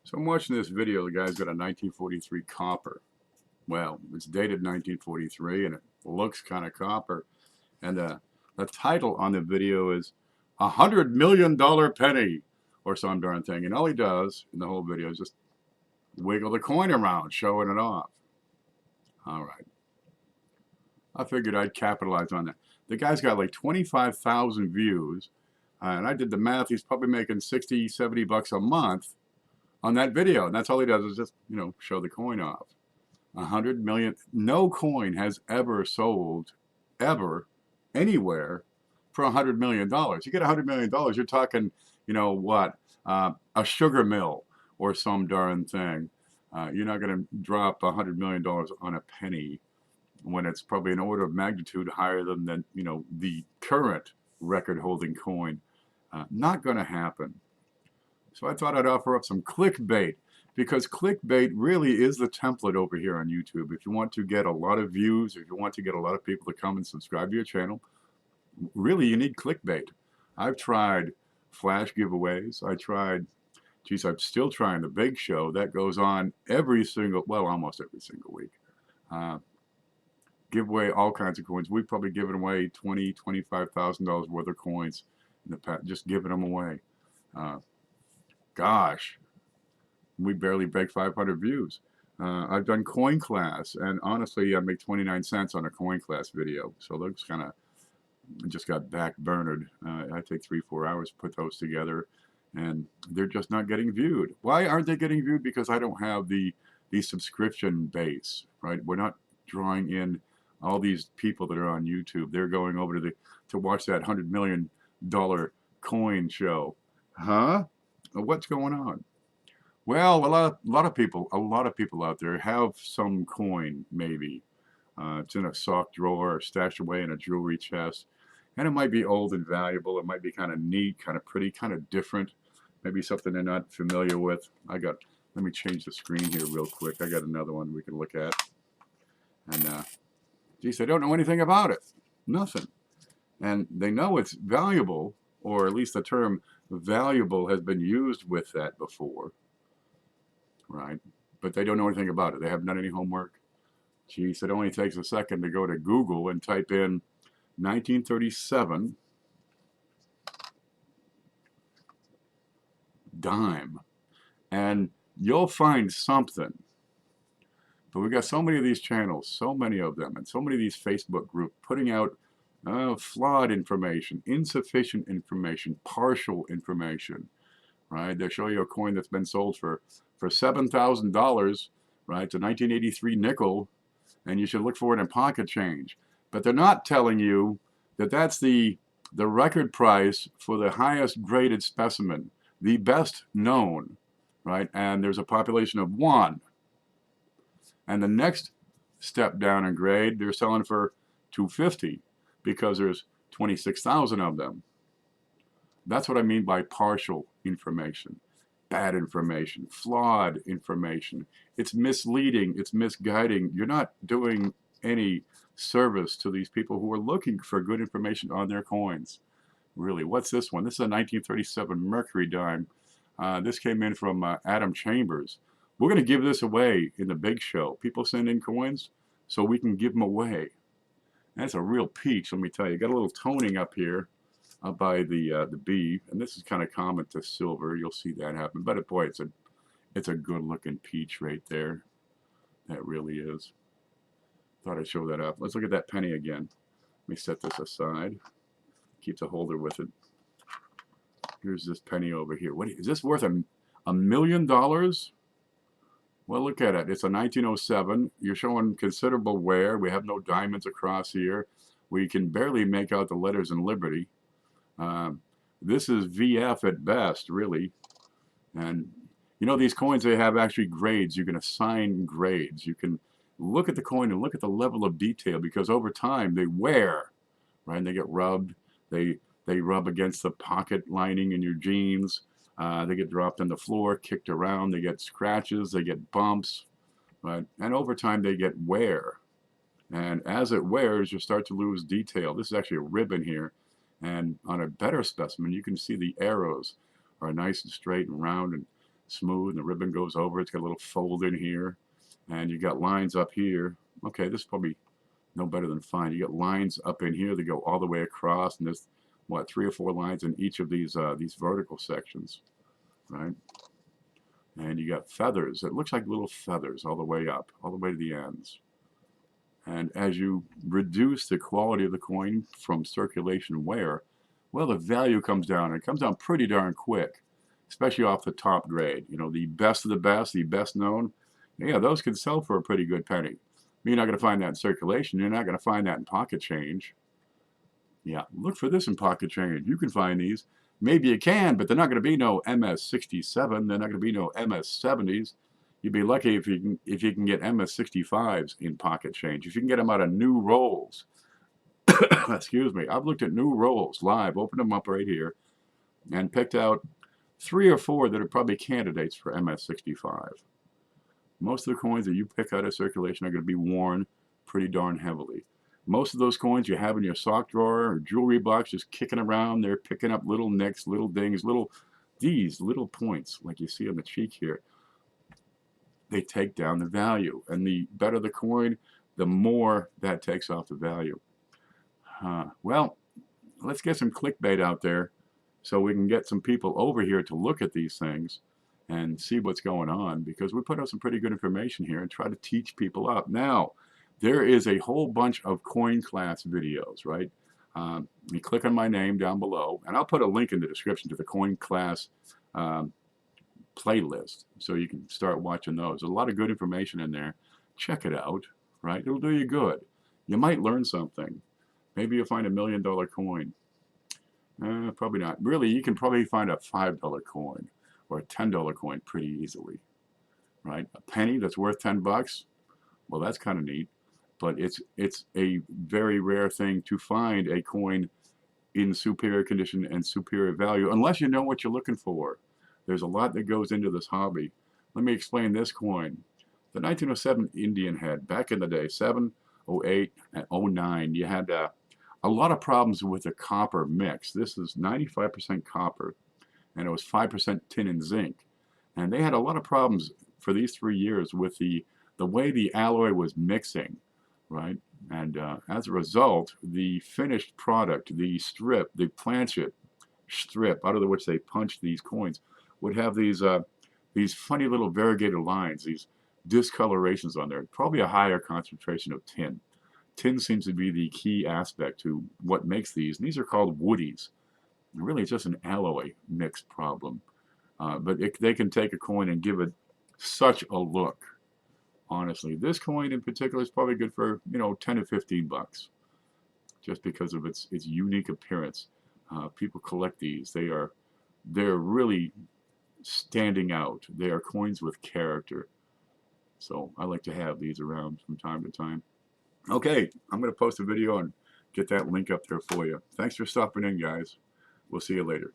So I'm watching this video. The guy's got a 1943 copper. Well, it's dated 1943 and it looks kind of copper. And the title on the video is $100 million penny or some darn thing. And all he does in the whole video is just wiggle the coin around, showing it off. All right. I figured I'd capitalize on that. The guy's got like 25,000 views. And I did the math. He's probably making 60, 70 bucks a month on that video. And that's all he does is just, show the coin off. 100 million. No coin has ever sold, ever, anywhere for $100 million. You get $100 million, you're talking, what? A sugar mill or some darn thing. You're not going to drop $100 million on a penny when it's probably an order of magnitude higher than the current record-holding coin. Not going to happen. So I thought I'd offer up some clickbait, because clickbait really is the template over here on YouTube. If you want to get a lot of views, if you want to get a lot of people to come and subscribe to your channel, really you need clickbait. I've tried flash giveaways. I'm still trying the big show. That goes on almost every single week. Give away all kinds of coins. We've probably given away $20,000, $25,000 worth of coins in the past, just giving them away. Gosh, we barely break 500 views. I've done coin class, and honestly, I make 29 cents on a coin class video. So those kind of just got backburnered. I take 3-4 hours to put those together, and they're just not getting viewed. Why aren't they getting viewed? Because I don't have the subscription base, right? We're not drawing in all these people that are on YouTube. They're going over to watch that $100 million coin show. Huh? What's going on? Well, a lot of people out there have some coin, maybe. It's in a sock drawer or stashed away in a jewelry chest. And it might be old and valuable. It might be kind of neat, kind of pretty, kind of different. Maybe something they're not familiar with. Let me change the screen here real quick. I got another one we can look at. And, geez, they don't know anything about it. Nothing. And they know it's valuable, or at least the term valuable has been used with that before. Right? But they don't know anything about it. They haven't done any homework. Geez, it only takes a second to go to Google and type in 1937 dime, and you'll find something. But we've got so many of these channels, so many of them, and so many of these Facebook groups putting out flawed information, insufficient information, partial information. Right? They show you a coin that's been sold for $7,000, right? It's a 1983 nickel, and you should look for it in pocket change. But they're not telling you that that's the record price for the highest graded specimen, the best known, right? And there's a population of 1. And the next step down in grade, they're selling for $250 because there's 26,000 of them. That's what I mean by partial information, bad information, flawed information. It's misleading, it's misguiding. You're not doing any service to these people who are looking for good information on their coins. Really, what's this one? This is a 1937 Mercury dime. This came in from Adam Chambers. We're going to give this away in the big show. People send in coins so we can give them away. That's a real peach, let me tell you. Got a little toning up here. By the B, and this is kind of common to silver. You'll see that happen, but boy, it's a good-looking peach right there. That really is. Thought I'd show that up. Let's look at that penny again. Let me set this aside. Keep the holder with it. Here's this penny over here. What is this worth? $1 million? Well, look at it. It's a 1907. You're showing considerable wear. We have no diamonds across here. We can barely make out the letters in Liberty. This is VF at best, really. And these coins, they have actually grades. You can assign grades. You can look at the coin and look at the level of detail, because over time they wear, right? And they get rubbed. They rub against the pocket lining in your jeans. They get dropped on the floor, kicked around. They get scratches. They get bumps, right? And over time they get wear. And as it wears, you start to lose detail. This is actually a ribbon here. And on a better specimen, you can see the arrows are nice and straight and round, and smooth, and the ribbon goes over. It's got a little fold in here, and you got lines up here. Okay, this is probably no better than fine. You got lines up in here that go all the way across, and there's what, 3 or 4 lines in each of these vertical sections, right? And you got feathers. It looks like little feathers all the way up, all the way to the ends. And as you reduce the quality of the coin from circulation wear, well, the value comes down. It comes down pretty darn quick, especially off the top grade. You know, the best of the best known, yeah, those can sell for a pretty good penny. You're not going to find that in circulation. You're not going to find that in pocket change. Yeah, look for this in pocket change. You can find these. Maybe you can, but they're not going to be no MS-67. They're not going to be no MS-70s. You'd be lucky if you can get MS-65s in pocket change. If you can get them out of new rolls. Excuse me. I've looked at new rolls live, opened them up right here, and picked out 3 or 4 that are probably candidates for MS-65. Most of the coins that you pick out of circulation are going to be worn pretty darn heavily. Most of those coins you have in your sock drawer or jewelry box just kicking around, they're picking up little nicks, little dings, these little points like you see on the cheek here. They take down the value, and the better the coin, the more that takes off the value. Well, let's get some clickbait out there so we can get some people over here to look at these things and see what's going on, because we put out some pretty good information here and try to teach people up. Now, there is a whole bunch of coin class videos, right? You click on my name down below, and I'll put a link in the description to the coin class playlist, so you can start watching those. There's a lot of good information in there. Check it out, right? It'll do you good. You might learn something. Maybe you'll find $1 million coin. Probably not. Really, you can probably find a $5 coin or a $10 coin pretty easily, right? A penny that's worth 10 bucks. Well, that's kind of neat, but it's a very rare thing to find a coin in superior condition and superior value, unless you know what you're looking for. There's a lot that goes into this hobby. Let me explain this coin. The 1907 Indian head, back in the day, 7, 08, and 09, you had a lot of problems with the copper mix. This is 95% copper, and it was 5% tin and zinc. And they had a lot of problems for these 3 years with the way the alloy was mixing, right? And as a result, the finished product, the strip, the planchet strip out of which they punched these coins, would have these funny little variegated lines, these discolorations on there, probably a higher concentration of tin. Tin seems to be the key aspect to what makes these, and these are called woodies. And really, it's just an alloy mix problem. But they can take a coin and give it such a look. Honestly, this coin in particular is probably good for 10 to 15 bucks, just because of its unique appearance. People collect these. They're really standing out. They are coins with character. So I like to have these around from time to time. Okay, I'm going to post a video and get that link up there for you. Thanks for stopping in, guys. We'll see you later.